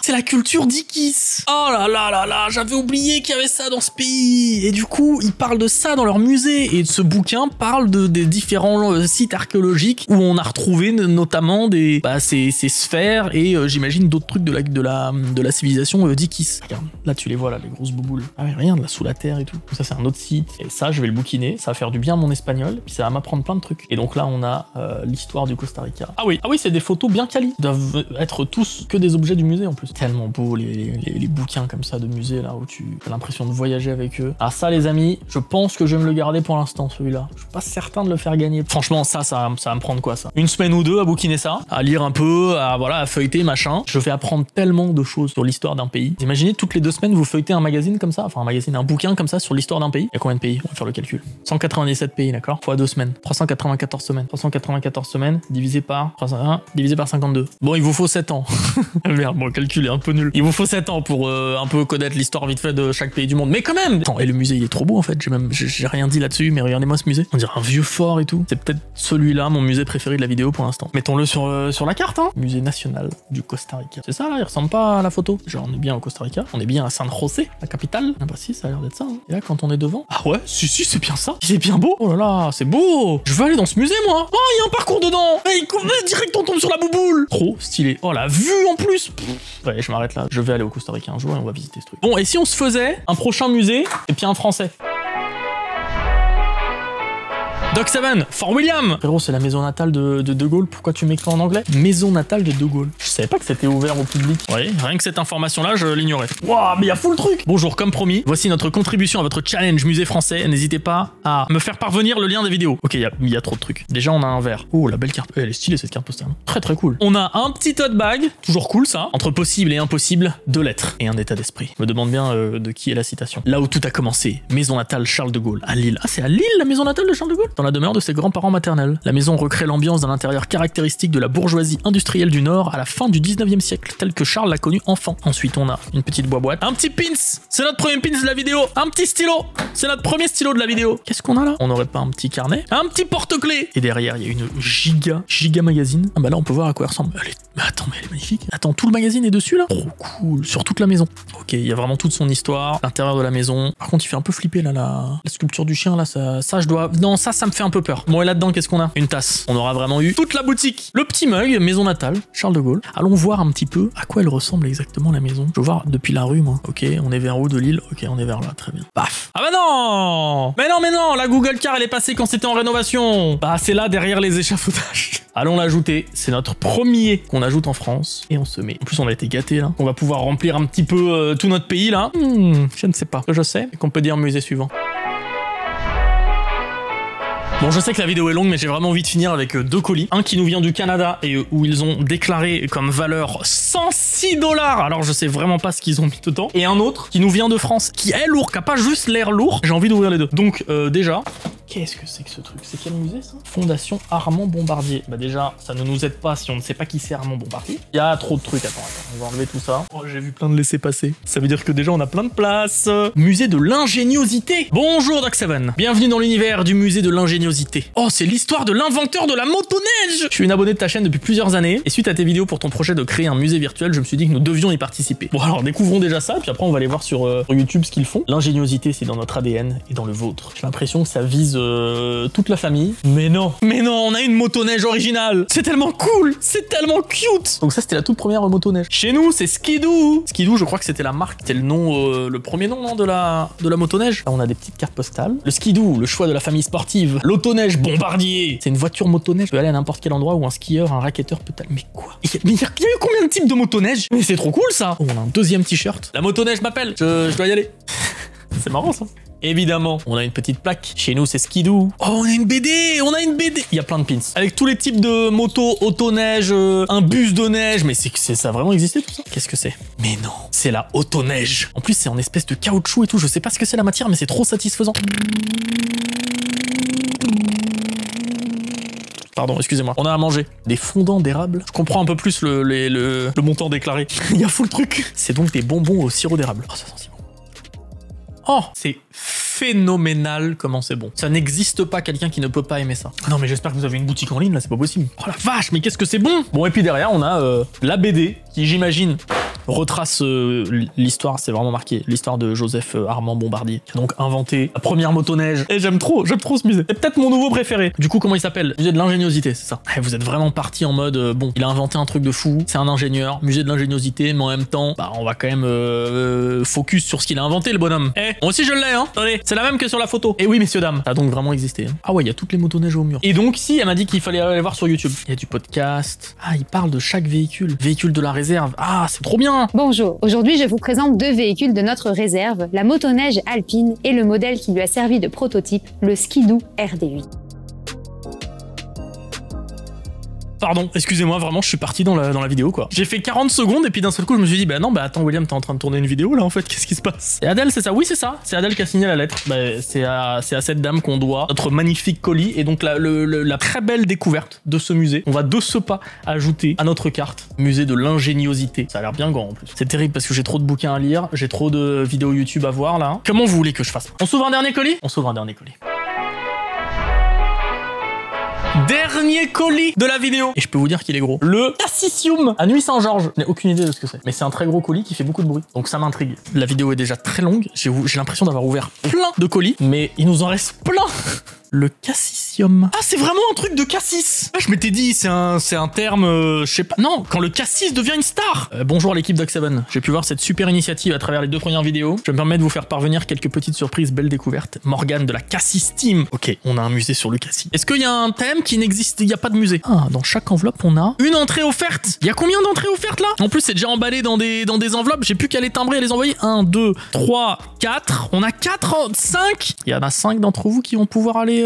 C'est la culture d'Iquiz. Oh là là là là, j'avais oublié qu'il y avait ça dans ce pays. Et du coup, ils parlent de ça dans leur musée. Et ce bouquin parle des différents sites archéologiques où on a retrouvé notamment ces sphères et j'imagine d'autres trucs de la civilisation d'Iquiz. Regarde, là tu les vois là, les grosses bouboules. Ah mais rien, là sous la terre et tout. Ça c'est un autre site. Et ça, je vais le bouquiner. Ça va faire du bien à mon espagnol. Puis ça va m'apprendre plein de trucs. Et donc là, on a l'histoire du Costa Rica. Ah oui, c'est des photos bien quali. Ils doivent être tous que des objets du musée en plus. Tellement beau les bouquins comme ça de musée là où tu as l'impression de voyager avec eux. Ah ça les amis, je pense que je vais me le garder pour l'instant celui-là. Je suis pas certain de le faire gagner. Franchement ça va me prendre quoi ça? Une semaine ou 2 à bouquiner ça, à lire un peu, à feuilleter machin. Je vais apprendre tellement de choses sur l'histoire d'un pays. Imaginez toutes les 2 semaines vous feuilletez un magazine comme ça, enfin un bouquin comme ça sur l'histoire d'un pays. Il y a combien de pays? On va faire le calcul. 197 pays, d'accord? Fois 2 semaines. 394 semaines. 394 semaines divisé par 52. Bon, il vous faut 7 ans. Merde, bon, le calcul est un peu nul. Il vous faut 7 ans pour un peu connaître l'histoire vite fait de chaque pays du monde. Mais quand même! Attends, et le musée il est trop beau en fait. J'ai rien dit là-dessus, mais regardez-moi ce musée. On dirait un vieux fort et tout. C'est peut-être celui-là, mon musée préféré de la vidéo pour l'instant. Mettons-le sur la carte, hein. Musée national du Costa Rica. C'est ça là, il ressemble pas à la photo. Genre on est bien au Costa Rica, on est bien à San José, la capitale. Ah bah si, ça a l'air d'être ça. Hein. Et là quand on est devant. Ah ouais, si, c'est bien ça. C'est bien beau. Oh là là, c'est beau. Je veux aller dans ce musée moi. Oh, il y a un parcours dedans. Hey, direct on tombe sur la bouboule. Trop stylé. Oh la vue en plus. Ouais, je m'arrête là. Je vais aller au Costa Rica un jour et on va visiter ce truc. Bon, et si on se faisait un prochain musée et puis un français? Doc 7, Fort William. Frérot, c'est la maison natale de Gaulle. Pourquoi tu m'écris en anglais? Maison natale de Gaulle. Je savais pas que c'était ouvert au public. Ouais, rien que cette information-là, je l'ignorais. Waouh, mais il y a full truc. Bonjour, comme promis, voici notre contribution à votre challenge musée français. N'hésitez pas à me faire parvenir le lien des vidéos. Ok, il y a trop de trucs. Déjà, on a un verre. Oh, la belle carte. Elle est stylée cette carte postale. Très très cool. On a un petit tote bag. Toujours cool ça. Entre possible et impossible, 2 lettres. Et un état d'esprit. Je me demande bien de qui est la citation. Là où tout a commencé. Maison natale Charles de Gaulle. À Lille. Ah, c'est à Lille la maison natale de Charles de Gaulle? Dans la demeure de ses grands-parents maternels. La maison recrée l'ambiance d'un intérieur caractéristique de la bourgeoisie industrielle du Nord à la fin du 19e siècle, tel que Charles l'a connu enfant. Ensuite, on a une petite boîte. Un petit pins. C'est notre premier pins de la vidéo. Un petit stylo. C'est notre premier stylo de la vidéo. Qu'est-ce qu'on a là? On n'aurait pas un petit carnet? Un petit porte-clés. Et derrière, il y a une giga magazine. Ah bah là, on peut voir à quoi elle ressemble. Mais attends, mais elle est magnifique. Attends, tout le magazine est dessus là? Trop cool. Sur toute la maison. Ok, il y a vraiment toute son histoire. L'intérieur de la maison. Par contre, il fait un peu flipper là, la sculpture du chien là. Ça je dois... Non, ça me fait un peu peur. Bon, et là-dedans, qu'est-ce qu'on a? Une tasse. On aura vraiment eu toute la boutique. Le petit mug, maison natale, Charles de Gaulle. Allons voir un petit peu à quoi elle ressemble exactement la maison. Je veux voir depuis la rue, moi. Ok, on est vers où de Lille? Ok, on est vers là, très bien. Paf. Ah bah non! Mais non, la Google Car, elle est passée quand c'était en rénovation. Bah, c'est là, derrière les échafaudages. Allons l'ajouter. C'est notre premier qu'on ajoute en France. Et on se met. En plus, on a été gâtés, là. On va pouvoir remplir un petit peu tout notre pays, là. Je ne sais pas. Je sais qu'on peut dire musée suivant. Bon, je sais que la vidéo est longue, mais j'ai vraiment envie de finir avec deux colis. Un qui nous vient du Canada et où ils ont déclaré comme valeur 106 $. Alors, je sais vraiment pas ce qu'ils ont mis dedans. Et un autre qui nous vient de France, qui est lourd, qui a pas juste l'air lourd. J'ai envie d'ouvrir les deux. Donc, déjà... Qu'est-ce que c'est que ce truc? C'est quel musée, ça? Fondation Armand Bombardier. Bah déjà, ça ne nous aide pas si on ne sait pas qui c'est Armand Bombardier. Il y a trop de trucs. Attends. On va enlever tout ça. Oh, j'ai vu plein de laissés-passer. Ça veut dire que déjà, on a plein de place. Musée de l'ingéniosité. Bonjour, Doc7. Bienvenue dans l'univers du musée de l'ingéniosité. Oh, c'est l'histoire de l'inventeur de la motoneige. Je suis une abonnée de ta chaîne depuis plusieurs années. Et suite à tes vidéos pour ton projet de créer un musée virtuel, je me suis dit que nous devions y participer. Bon, alors, découvrons déjà ça. Puis après, on va aller voir sur YouTube ce qu'ils font. L'ingéniosité, c'est dans notre ADN et dans le vôtre. J'ai l'impression que ça vise... toute la famille. Mais non, on a une motoneige originale. C'est tellement cool, c'est tellement cute. Donc ça, c'était la toute première motoneige. Chez nous, c'est Skidoo. Skidoo, je crois que c'était la marque, c'était le nom, le premier nom non, de la motoneige. Là, on a des petites cartes postales. Le Skidoo, le choix de la famille sportive. L'autoneige Bombardier. C'est une voiture motoneige. Tu peux aller à n'importe quel endroit où un skieur, un racketteur peut aller. Mais quoi? Il y a eu combien de types de motoneige? Mais c'est trop cool ça. Oh, on a un deuxième t-shirt. La motoneige m'appelle. Je dois y aller. C'est marrant ça. Évidemment, on a une petite plaque. Chez nous, c'est Skidoo. Oh, on a une BD. Il y a plein de pins. Avec tous les types de motos, autoneige, un bus de neige. Mais ça a vraiment existé tout ça? Qu'est-ce que c'est? Mais non, c'est la autoneige. En plus, c'est en espèce de caoutchouc et tout. Je sais pas ce que c'est la matière, mais c'est trop satisfaisant. Pardon, excusez-moi. On a à manger. Des fondants d'érable. Je comprends un peu plus le montant déclaré. Il y a full truc. C'est donc des bonbons au sirop d'érable. Oh, ça sent si bon. Oh, c'est phénoménal comment c'est bon. Ça n'existe pas quelqu'un qui ne peut pas aimer ça. Non mais j'espère que vous avez une boutique en ligne là, c'est pas possible. Oh la vache, mais qu'est-ce que c'est bon. Bon, et puis derrière on a la BD qui, j'imagine, retrace l'histoire, c'est vraiment marqué, l'histoire de Joseph Armand Bombardier, qui a donc inventé la première motoneige. Et j'aime trop ce musée. C'est peut-être mon nouveau préféré. Du coup, comment il s'appelle? Musée de l'ingéniosité, c'est ça. Et vous êtes vraiment parti en mode, bon, il a inventé un truc de fou, c'est un ingénieur, musée de l'ingéniosité, mais en même temps, bah, on va quand même focus sur ce qu'il a inventé, le bonhomme. Eh, moi aussi je l'ai, hein. Attendez, c'est la même que sur la photo. Et oui, messieurs, dames, ça a donc vraiment existé. Hein. Ah ouais, il y a toutes les motoneiges au mur. Et donc, si, elle m'a dit qu'il fallait aller voir sur YouTube. Il y a du podcast. Ah, il parle de chaque véhicule. Véhicule de la réserve. Ah, c'est trop bien. Bonjour, aujourd'hui je vous présente deux véhicules de notre réserve, la motoneige Alpine et le modèle qui lui a servi de prototype, le Skidoo RD8. Pardon, excusez-moi, vraiment, je suis parti dans la vidéo, quoi. J'ai fait 40 secondes et puis d'un seul coup, je me suis dit, bah non, bah attends, William, t'es en train de tourner une vidéo, là, en fait, qu'est-ce qui se passe? C'est Adèle, c'est ça? Oui, c'est ça. C'est Adèle qui a signé la lettre. Bah, c'est à cette dame qu'on doit notre magnifique colis et donc la très belle découverte de ce musée. On va de ce pas ajouter à notre carte, musée de l'ingéniosité. Ça a l'air bien grand, en plus. C'est terrible parce que j'ai trop de bouquins à lire, j'ai trop de vidéos YouTube à voir, là. Comment vous voulez que je fasse? On s'ouvre un dernier colis? On s'ouvre un dernier colis. Dernier colis de la vidéo. Et je peux vous dire qu'il est gros. Le Cassisium à Nuit Saint-Georges. Je n'ai aucune idée de ce que c'est. Mais c'est un très gros colis qui fait beaucoup de bruit. Donc ça m'intrigue. La vidéo est déjà très longue. J'ai l'impression d'avoir ouvert plein de colis. Mais il nous en reste plein. Le Cassisium. Ah, c'est vraiment un truc de cassis. Ah, je m'étais dit, c'est un terme, je sais pas. Non, quand le cassis devient une star. Bonjour l'équipe Doc7. J'ai pu voir cette super initiative à travers les deux premières vidéos. Je me permets de vous faire parvenir quelques petites surprises, belles découvertes. Morgane de la Cassis Team. Ok, on a un musée sur le cassis. Est-ce qu'il y a un thème qui n'existe? Il n'y a pas de musée. Ah, dans chaque enveloppe, on a une entrée offerte. Il y a combien d'entrées offertes là? En plus, c'est déjà emballé dans des enveloppes. J'ai plus qu'à les timbrer et les envoyer. 1, 2, 3, 4. On a 5. Il y en a 5 d'entre vous qui vont pouvoir aller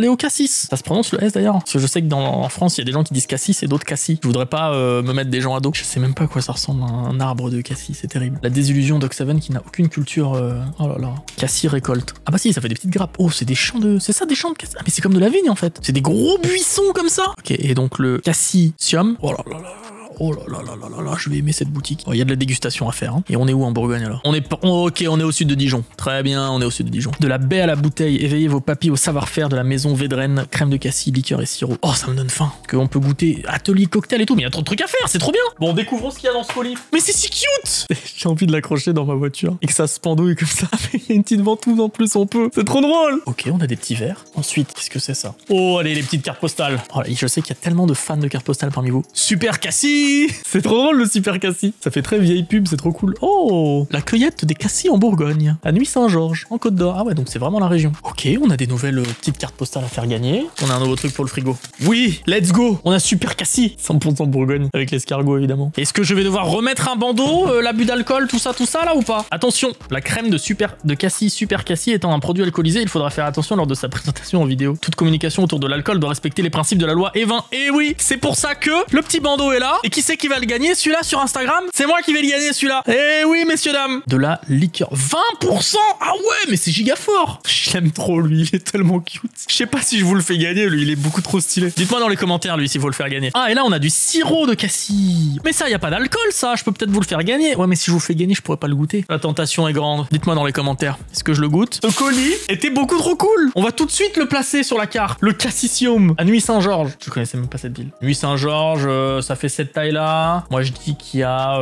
au cassis. Ça se prononce le S d'ailleurs. Parce que je sais que en France, il y a des gens qui disent cassis et d'autres cassis. Je voudrais pas me mettre des gens à dos. Je sais même pas à quoi ça ressemble un arbre de cassis, c'est terrible. La désillusion Doc7 qui n'a aucune culture. Oh là là. Cassis récolte. Ah bah si, ça fait des petites grappes. Oh, c'est des champs de. C'est ça, des champs de cassis. Ah, mais c'est comme de la vigne en fait. C'est des gros buissons comme ça. Ok, et donc le Cassisium. Oh là là là. Oh là là là là là là, je vais aimer cette boutique. Il y a de la dégustation à faire. Hein. Et on est où en Bourgogne alors? Ok, on est au sud de Dijon. Très bien, on est au sud de Dijon. De la baie à la bouteille, éveillez vos papilles au savoir-faire de la maison Védrenne, crème de cassis, liqueur et sirop. Oh, ça me donne faim. Qu'on peut goûter atelier cocktail et tout, mais il y a trop de trucs à faire, c'est trop bien. Bon, découvrons ce qu'il y a dans ce colis. Mais c'est si cute. J'ai envie de l'accrocher dans ma voiture et que ça se pendouille comme ça. Mais il y a une petite ventouse en plus, on peut. C'est trop drôle. Ok, on a des petits verres. Ensuite, qu'est-ce que c'est ça? Oh, allez, les petites cartes postales. Oh, je sais qu'il y a tellement de fans de cartes postales parmi vous. Super cassis. cassis. C'est trop drôle le super cassis. Ça fait très vieille pub, c'est trop cool. Oh, la cueillette des cassis en Bourgogne, à Nuit-Saint-Georges, en Côte d'Or. Ah ouais, donc c'est vraiment la région. Ok, on a des nouvelles petites cartes postales à faire gagner. On a un nouveau truc pour le frigo. Oui, let's go. On a super cassis, 100% Bourgogne, avec l'escargot évidemment. Est-ce que je vais devoir remettre un bandeau, l'abus d'alcool, tout ça là ou pas? Attention, la crème de cassis super cassis étant un produit alcoolisé, il faudra faire attention lors de sa présentation en vidéo. Toute communication autour de l'alcool doit respecter les principes de la loi E20. Et oui, c'est pour ça que le petit bandeau est là. Et qui c'est qui va le gagner, celui-là, sur Instagram? C'est moi qui vais le gagner, celui-là. Eh oui, messieurs, dames. De la liqueur. 20%. Ah ouais, mais c'est giga fort. Je l'aime trop, lui. Il est tellement cute. Je sais pas si je vous le fais gagner, lui. Il est beaucoup trop stylé. Dites-moi dans les commentaires, lui, s'il faut le faire gagner. Ah, et là, on a du sirop de cassis. Mais ça, y a pas d'alcool, ça. Je peux peut-être vous le faire gagner. Ouais, mais si je vous le fais gagner, je pourrais pas le goûter. La tentation est grande. Dites-moi dans les commentaires. Est-ce que je le goûte? Ce colis était beaucoup trop cool. On va tout de suite le placer sur la carte. Le Cassissium à Nuit-Saint-Georges. Je connaissais même pas cette ville. Nuit-Saint-Georges, ça fait cette taille-là. Moi, je dis qu'il y a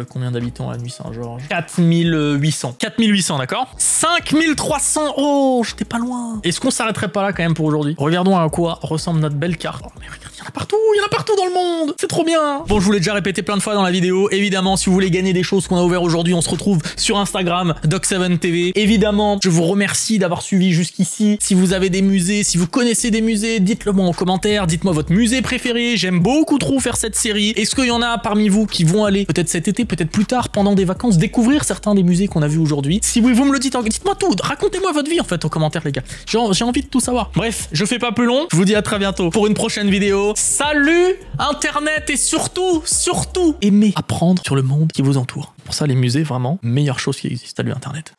combien d'habitants à Nuit-Saint-Georges? 4800. 4800, d'accord? 5300. Oh, j'étais pas loin. Est-ce qu'on s'arrêterait pas là quand même pour aujourd'hui? Regardons à quoi ressemble notre belle carte. Oh, mais regarde, il y en a partout dans le monde. C'est trop bien. Bon, je vous l'ai déjà répété plein de fois dans la vidéo. Évidemment, si vous voulez gagner des choses qu'on a ouvert aujourd'hui, on se retrouve sur Instagram, Doc7TV. Évidemment, je vous remercie d'avoir suivi jusqu'ici. Si vous avez des musées, si vous connaissez des musées, dites-le moi en commentaire. Dites-moi votre musée préféré. J'aime beaucoup trop faire cette série. Est-ce qu'il y en a parmi vous qui vont aller, peut-être cet été, peut-être plus tard, pendant des vacances, découvrir certains des musées qu'on a vus aujourd'hui? Si oui, vous me le dites, dites-moi tout. Racontez-moi votre vie en fait en commentaire, les gars. J'ai envie de tout savoir. Bref, je fais pas plus long. Je vous dis à très bientôt pour une prochaine vidéo. Salut Internet, et surtout, aimez apprendre sur le monde qui vous entoure. Pour ça, les musées, vraiment, meilleure chose qui existe. Salut Internet.